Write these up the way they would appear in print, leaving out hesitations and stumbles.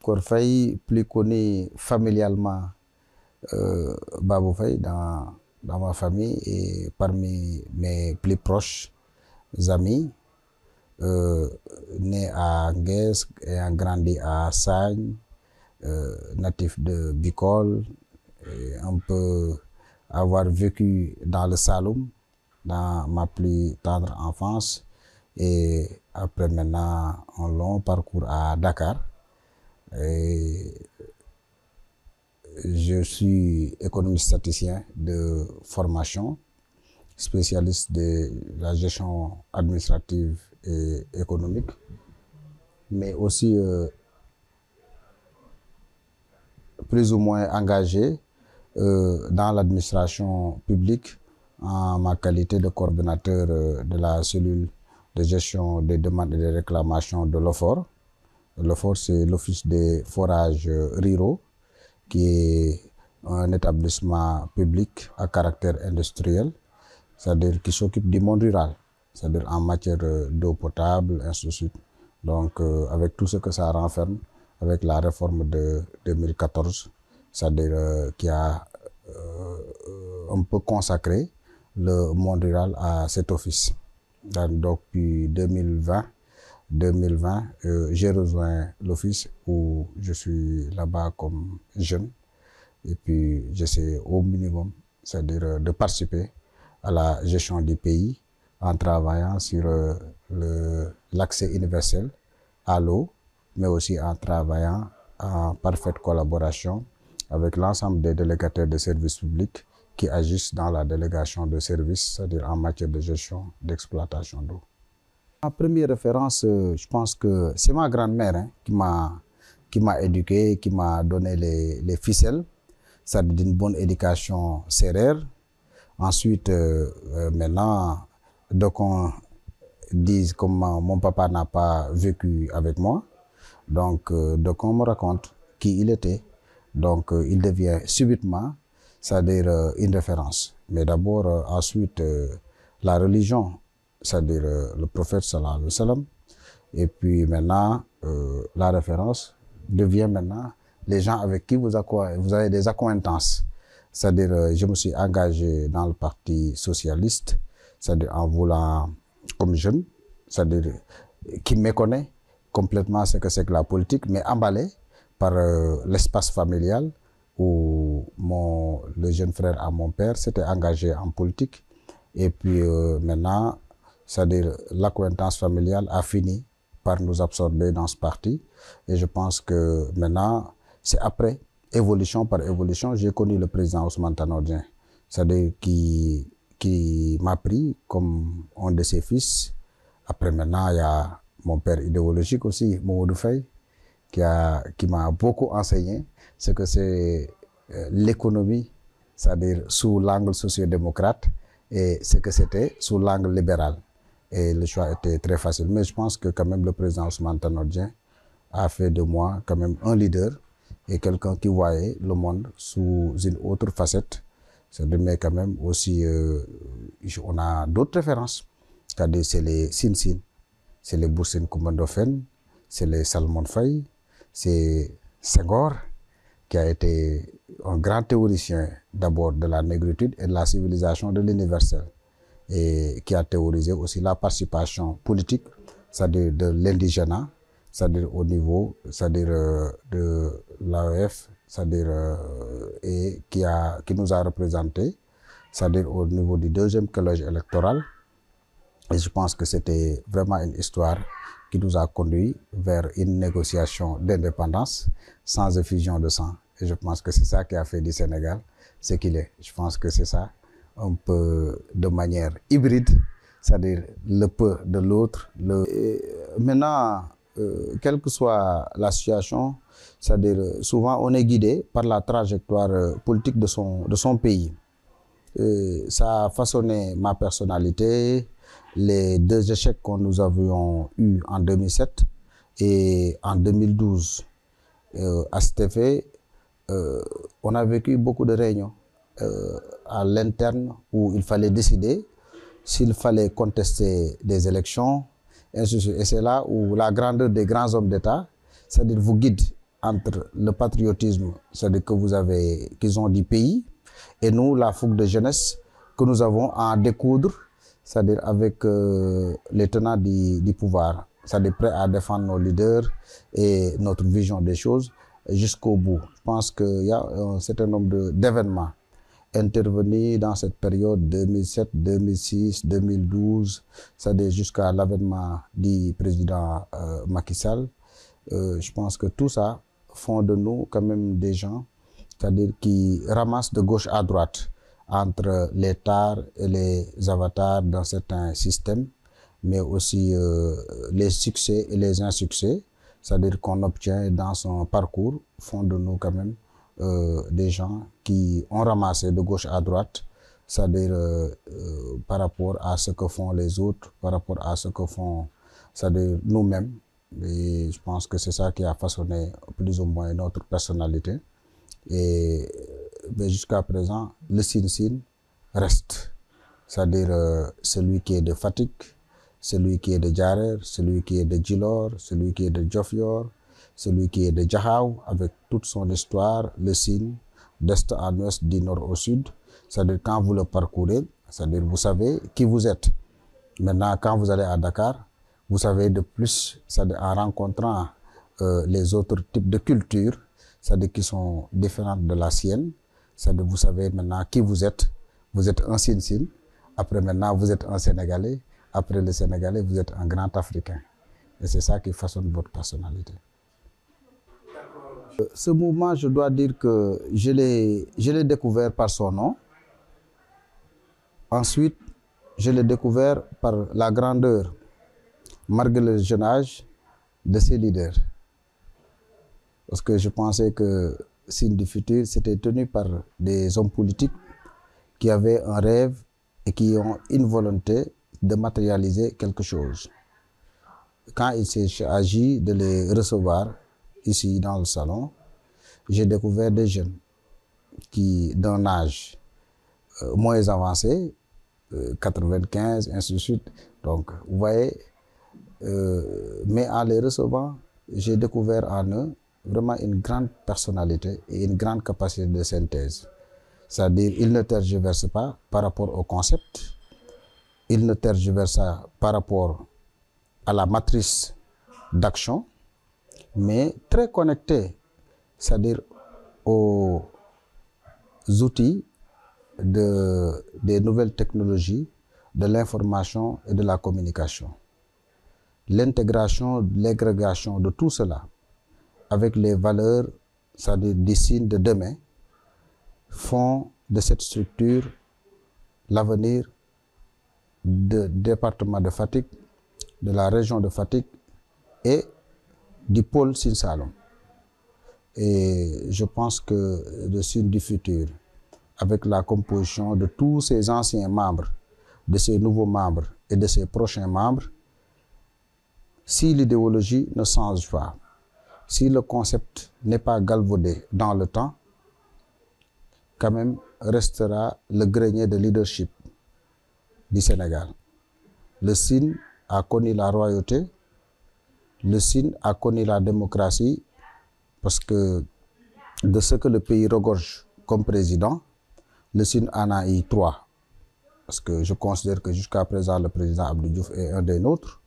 Kor Faye, plus connu familialement Babou Faye dans ma famille et parmi mes plus proches amis, né à Nguès et a grandi à Sagne, natif de Bicol, et un peu avoir vécu dans le Saloum dans ma plus tendre enfance et après maintenant un long parcours à Dakar. Et je suis économiste statisticien de formation, spécialiste de la gestion administrative et économique, mais aussi plus ou moins engagé dans l'administration publique en ma qualité de coordonnateur de la cellule de gestion des demandes et des réclamations de l'OFOR. L'OFOR, c'est l'Office des forages ruraux, qui est un établissement public à caractère industriel, c'est-à-dire qui s'occupe du monde rural, c'est-à-dire en matière d'eau potable, ainsi de suite. Donc, avec tout ce que ça renferme, avec la réforme de 2014, c'est-à-dire qui a un peu consacré le monde rural à cet office. Donc, depuis 2020, j'ai rejoint l'office où je suis là-bas comme jeune et puis j'essaie au minimum, c'est-à-dire de participer à la gestion du pays en travaillant sur l'accès universel à l'eau, mais aussi en travaillant en parfaite collaboration avec l'ensemble des délégataires de services publics qui agissent dans la délégation de services, c'est-à-dire en matière de gestion d'exploitation d'eau. Ma première référence, je pense que c'est ma grand-mère qui m'a éduqué, qui m'a donné les ficelles, c'est-à-dire d'une bonne éducation sérère. Ensuite, maintenant, donc on dit que mon papa n'a pas vécu avec moi, donc on me raconte qui il était. Donc il devient subitement, c'est-à-dire une référence. Mais d'abord, ensuite, la religion, c'est-à-dire le prophète sallallahu alayhi wa sallam. Et puis maintenant, la référence devient maintenant les gens avec qui vous avez des accointances. C'est-à-dire, je me suis engagé dans le Parti socialiste, c'est-à-dire en voulant, comme jeune, c'est-à-dire qui méconnaît complètement ce que c'est que la politique, mais emballé par l'espace familial où le jeune frère à mon père s'était engagé en politique. Et puis maintenant, c'est-à-dire l'accointance familiale a fini par nous absorber dans ce parti. Et je pense que maintenant, c'est après, évolution par évolution, j'ai connu le président Ousmane Tanor Dieng, c'est-à-dire qui m'a pris comme un de ses fils. Après maintenant, il y a mon père idéologique aussi, Mamadou Faye, qui m'a beaucoup enseigné ce que c'est l'économie, c'est-à-dire sous l'angle socio-démocrate, et ce que c'était sous l'angle libéral. Et le choix était très facile. Mais je pense que quand même le président Ousmane Tanor Dieng a fait de moi quand même un leader et quelqu'un qui voyait le monde sous une autre facette. Mais quand même aussi, on a d'autres références. C'est-à-dire c'est les Sine Sine, c'est les Boursine Coumba Ndoffène, c'est les Salmon Faye, c'est Senghor, qui a été un grand théoricien d'abord de la négritude et de la civilisation de l'universel, et qui a théorisé aussi la participation politique, c'est-à-dire de l'indigénat, c'est-à-dire au niveau, c'est-à-dire de l'AEF, c'est-à-dire et qui nous a représentés, c'est-à-dire au niveau du deuxième collège électoral. Et je pense que c'était vraiment une histoire qui nous a conduit vers une négociation d'indépendance sans effusion de sang. Et je pense que c'est ça qui a fait du Sénégal ce qu'il est. Je pense que c'est ça, un peu de manière hybride, c'est-à-dire le peu de l'autre. Maintenant, quelle que soit la situation, c'est-à-dire souvent on est guidé par la trajectoire politique de son pays. Ça a façonné ma personnalité, les deux échecs que nous avions eus en 2007 et en 2012. À cet effet, on a vécu beaucoup de réunions à l'interne où il fallait décider s'il fallait contester des élections, et c'est là où la grandeur des grands hommes d'État, c'est-à-dire vous guide entre le patriotisme, c'est-à-dire que qu'ils ont du pays, et nous, la fougue de jeunesse que nous avons à en découdre, c'est-à-dire avec les tenants du pouvoir, c'est-à-dire prêts à défendre nos leaders et notre vision des choses jusqu'au bout. Je pense qu'il y a un certain nombre d'événements intervenus dans cette période 2007, 2006, 2012, c'est-à-dire jusqu'à l'avènement du président Macky Sall. Je pense que tout ça font de nous quand même des gens, c'est-à-dire qui ramassent de gauche à droite entre les tares et les avatars dans certains systèmes, mais aussi les succès et les insuccès, c'est-à-dire qu'on obtient dans son parcours, font de nous quand même des gens qui ont ramassé de gauche à droite, c'est-à-dire par rapport à ce que font les autres, par rapport à ce que font, c'est-à-dire nous-mêmes. Et je pense que c'est ça qui a façonné plus ou moins notre personnalité. Et jusqu'à présent, le Sine reste. C'est-à-dire celui qui est de Fatick, celui qui est de Diarer, celui qui est de Djilor, celui qui est de Diofior, celui qui est de Diakhao, avec toute son histoire, le Sine, d'est en ouest, du nord au sud. C'est-à-dire quand vous le parcourez, c'est-à-dire vous savez qui vous êtes. Maintenant, quand vous allez à Dakar, vous savez de plus, c'est-à-dire en rencontrant les autres types de cultures, c'est-à-dire qui sont différentes de la sienne, c'est-à-dire vous savez maintenant qui vous êtes un Sine, après maintenant vous êtes un Sénégalais, après le Sénégalais vous êtes un grand Africain. Et c'est ça qui façonne votre personnalité. Ce mouvement, je dois dire que je l'ai découvert par son nom. Ensuite, je l'ai découvert par la grandeur, malgré le jeune âge, de ses leaders. Parce que je pensais que Signe du futur, c'était tenu par des hommes politiques qui avaient un rêve et qui ont une volonté de matérialiser quelque chose. Quand il s'est agi de les recevoir ici dans le salon, j'ai découvert des jeunes qui, d'un âge moins avancé, 95, ainsi de suite. Donc, vous voyez, mais en les recevant, j'ai découvert en eux vraiment une grande personnalité et une grande capacité de synthèse. C'est-à-dire, ils ne tergiversent pas par rapport au concept, ils ne tergiversent pas par rapport à la matrice d'action, mais très connectés, c'est-à-dire aux outils des nouvelles technologies, de l'information et de la communication. L'intégration, l'agrégation de tout cela avec les valeurs, c'est-à-dire des signes de demain, font de cette structure l'avenir du département de Fatick, de la région de Fatick et du pôle Sine Saloum. Et je pense que le Signe du futur, avec la composition de tous ces anciens membres, de ces nouveaux membres et de ces prochains membres, si l'idéologie ne change pas, si le concept n'est pas galvaudé dans le temps, quand même restera le grenier de leadership du Sénégal. Le Sine a connu la royauté, le Sine a connu la démocratie, parce que de ce que le pays regorge comme président, le Sine en a eu 3. Parce que je considère que jusqu'à présent, le président Abdou Diouf est un des nôtres.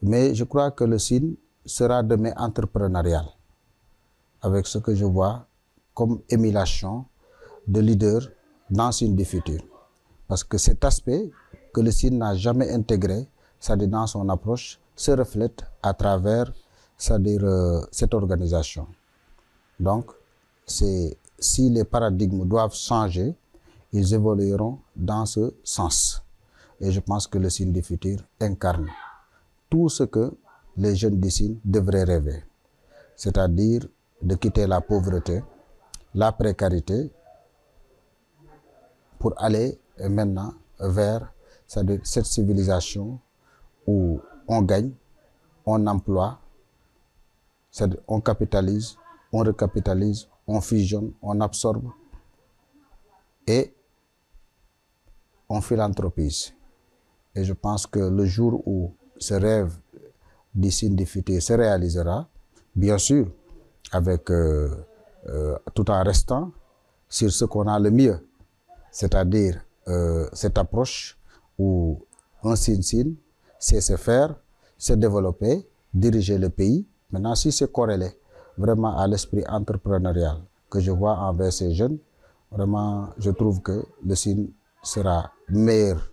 Mais je crois que le Sine sera demain entrepreneurial, avec ce que je vois comme émulation de leaders dans Signe du futur. Parce que cet aspect que le Sine n'a jamais intégré, c'est-à-dire dans son approche, se reflète à travers, c'est-à-dire cette organisation. Donc, si les paradigmes doivent changer, ils évolueront dans ce sens. Et je pense que le Signe du futur incarne tout ce que les jeunes du Sine devraient rêver. C'est-à-dire de quitter la pauvreté, la précarité, pour aller maintenant vers cette civilisation où on gagne, on emploie, on capitalise, on recapitalise, on fusionne, on absorbe et on philanthropise. Et je pense que le jour où ce rêve du Signe du futur se réalisera, bien sûr, avec tout en restant sur ce qu'on a le mieux, c'est-à-dire cette approche où un Sine sait se faire, se développer, diriger le pays. Maintenant, si c'est corrélé vraiment à l'esprit entrepreneurial que je vois envers ces jeunes, vraiment, je trouve que le Sine sera meilleur.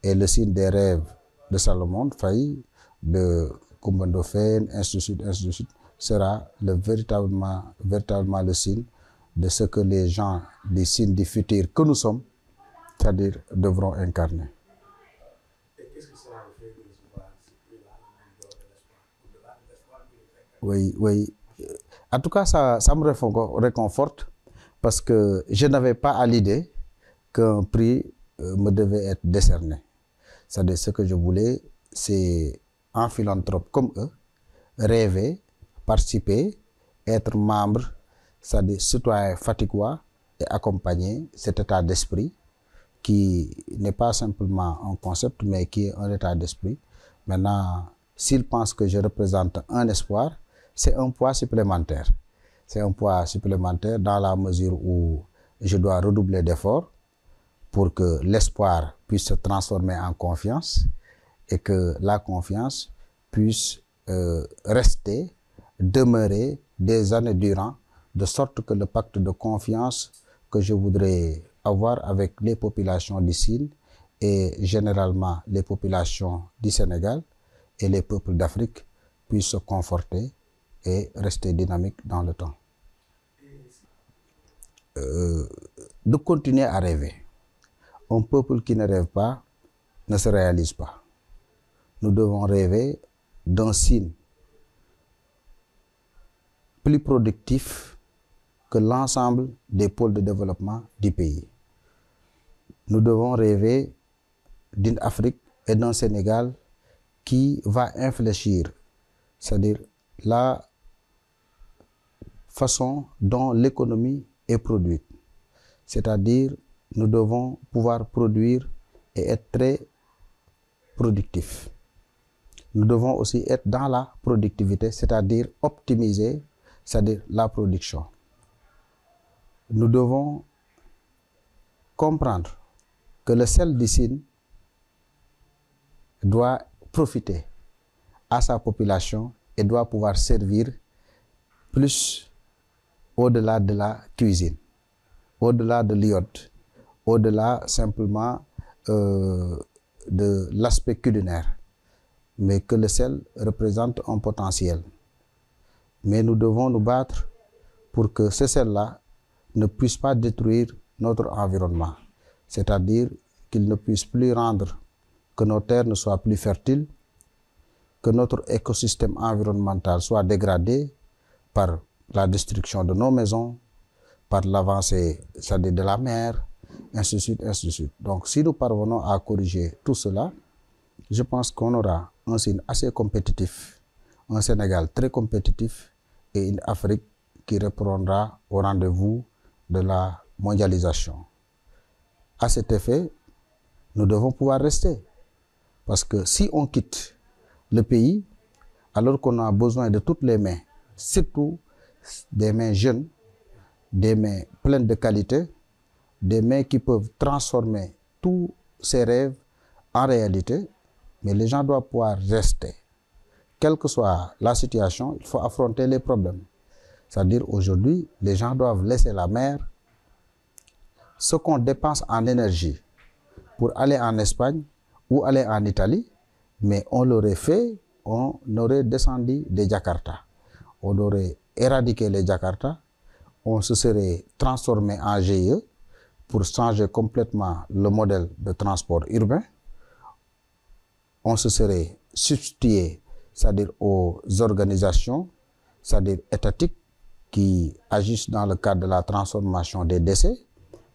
Et le Sine des rêves de Salomon Faye, de Koumba Ndoffène, ainsi de suite, sera véritablement le Sine de ce que les gens des Sine du futur que nous sommes, c'est-à-dire devront incarner. Et qu'est-ce que cela fait de recevoir ce prix-là, le de l'espoir, Oui, oui. En tout cas, ça me réconforte parce que je n'avais pas à l'idée qu'un prix me devait être décerné. C'est-à-dire ce que je voulais, c'est un philanthrope comme eux, rêver, participer, être membre, c'est-à-dire citoyen fatiguois et accompagner cet état d'esprit qui n'est pas simplement un concept, mais qui est un état d'esprit. Maintenant, s'ils pensent que je représente un espoir, c'est un poids supplémentaire. C'est un poids supplémentaire dans la mesure où je dois redoubler d'efforts pour que l'espoir puisse se transformer en confiance et que la confiance puisse rester, demeurer des années durant, de sorte que le pacte de confiance que je voudrais avoir avec les populations du Sine et généralement les populations du Sénégal et les peuples d'Afrique puisse se conforter et rester dynamique dans le temps. De continuer à rêver. Un peuple qui ne rêve pas ne se réalise pas. Nous devons rêver d'un Sine plus productif que l'ensemble des pôles de développement du pays. Nous devons rêver d'une Afrique et d'un Sénégal qui va infléchir, c'est-à-dire la façon dont l'économie est produite. C'est-à-dire, nous devons pouvoir produire et être très productifs. Nous devons aussi être dans la productivité, c'est-à-dire optimiser, c'est-à-dire la production. Nous devons comprendre que le sel du Sine doit profiter à sa population et doit pouvoir servir plus au-delà de la cuisine, au-delà de l'iode, au-delà simplement de l'aspect culinaire, mais que le sel représente un potentiel. Mais nous devons nous battre pour que ce sel-là ne puisse pas détruire notre environnement, c'est-à-dire qu'il ne puisse plus rendre que nos terres ne soient plus fertiles, que notre écosystème environnemental soit dégradé par la destruction de nos maisons, par l'avancée, c'est-à-dire de la mer, ainsi de suite, ainsi de suite. Donc, si nous parvenons à corriger tout cela, je pense qu'on aura un Sine assez compétitif, un Sénégal très compétitif et une Afrique qui répondra au rendez-vous de la mondialisation. À cet effet, nous devons pouvoir rester. Parce que si on quitte le pays, alors qu'on a besoin de toutes les mains, surtout des mains jeunes, des mains pleines de qualité, des mains qui peuvent transformer tous ces rêves en réalité, mais les gens doivent pouvoir rester. Quelle que soit la situation, il faut affronter les problèmes. C'est-à-dire aujourd'hui, les gens doivent laisser la mer. Ce qu'on dépense en énergie pour aller en Espagne ou aller en Italie, mais on l'aurait fait, on aurait descendu des Jakarta. On aurait éradiqué les Jakarta, on se serait transformé en GIE pour changer complètement le modèle de transport urbain. On se serait substitué, c'est-à-dire aux organisations, c'est-à-dire étatiques, qui agissent dans le cadre de la transformation des déchets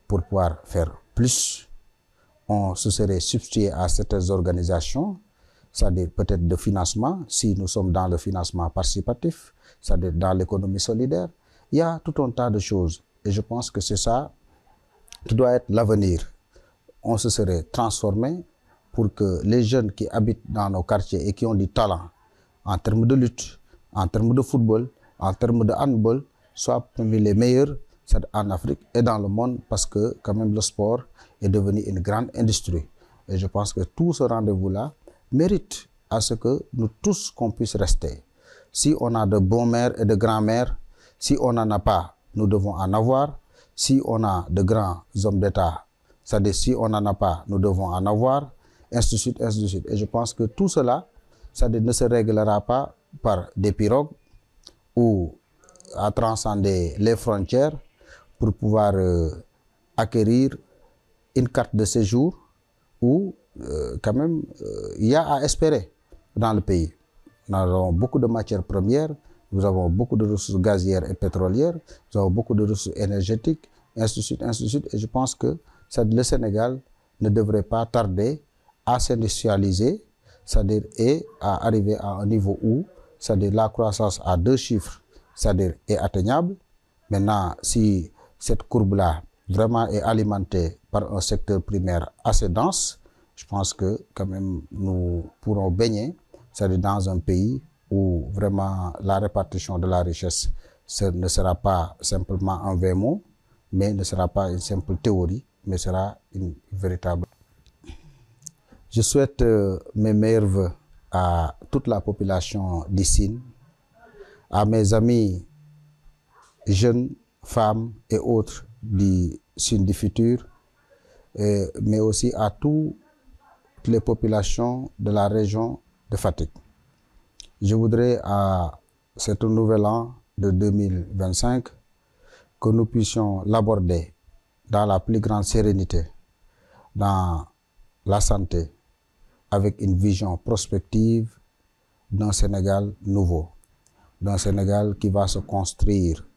pour pouvoir faire plus. On se serait substitué à certaines organisations, c'est-à-dire peut-être de financement, si nous sommes dans le financement participatif, c'est-à-dire dans l'économie solidaire. Il y a tout un tas de choses. Et je pense que c'est ça qui doit être l'avenir. On se serait transformé pour que les jeunes qui habitent dans nos quartiers et qui ont du talent en termes de lutte, en termes de football, en termes de handball, soit parmi les meilleurs en Afrique et dans le monde, parce que quand même le sport est devenu une grande industrie. Et je pense que tout ce rendez-vous-là mérite à ce que nous tous qu'on puisse rester. Si on a de bons maires et de grands-mères, si on n'en a pas, nous devons en avoir. Si on a de grands hommes d'État, c'est-à-dire si on n'en a pas, nous devons en avoir, ainsi de suite, ainsi de suite. Et je pense que tout cela, c'est-à-dire ne se réglera pas par des pirogues ou à transcender les frontières pour pouvoir acquérir une carte de séjour où quand même il y a à espérer dans le pays. Nous avons beaucoup de matières premières, nous avons beaucoup de ressources gazières et pétrolières, nous avons beaucoup de ressources énergétiques, ainsi de suite, ainsi de suite. Et je pense que le Sénégal ne devrait pas tarder à s'industrialiser, c'est-à-dire et à arriver à un niveau où, c'est-à-dire la croissance à 2 chiffres, c'est-à-dire est atteignable. Maintenant, si cette courbe-là vraiment est alimentée par un secteur primaire assez dense, je pense que quand même nous pourrons baigner, c'est-à-dire dans un pays où vraiment la répartition de la richesse ne sera pas simplement un vain mot, mais ne sera pas une simple théorie, mais sera une véritable. Je souhaite mes meilleurs vœux à toute la population d'Issine, à mes amis jeunes, femmes et autres du Sine du futur, mais aussi à toutes les populations de la région de Fatick. Je voudrais à cet nouvel an de 2025 que nous puissions l'aborder dans la plus grande sérénité, dans la santé, avec une vision prospective d'un Sénégal nouveau, d'un Sénégal qui va se construire,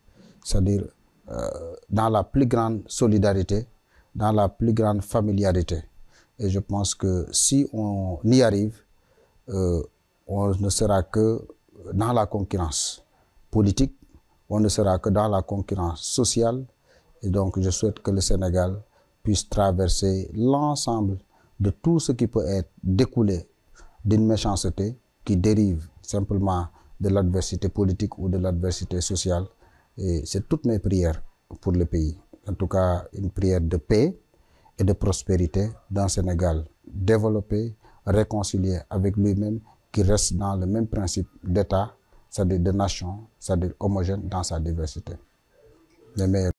c'est-à-dire dans la plus grande solidarité, dans la plus grande familiarité. Et je pense que si on y arrive, on ne sera que dans la concurrence politique, on ne sera que dans la concurrence sociale. Et donc je souhaite que le Sénégal puisse traverser l'ensemble de tout ce qui peut être découlé d'une méchanceté qui dérive simplement de l'adversité politique ou de l'adversité sociale. Et c'est toutes mes prières pour le pays. En tout cas, une prière de paix et de prospérité d'un Sénégal développé, réconcilié avec lui-même, qui reste dans le même principe d'État, c'est-à-dire de nation, c'est-à-dire homogène dans sa diversité. Les meilleurs.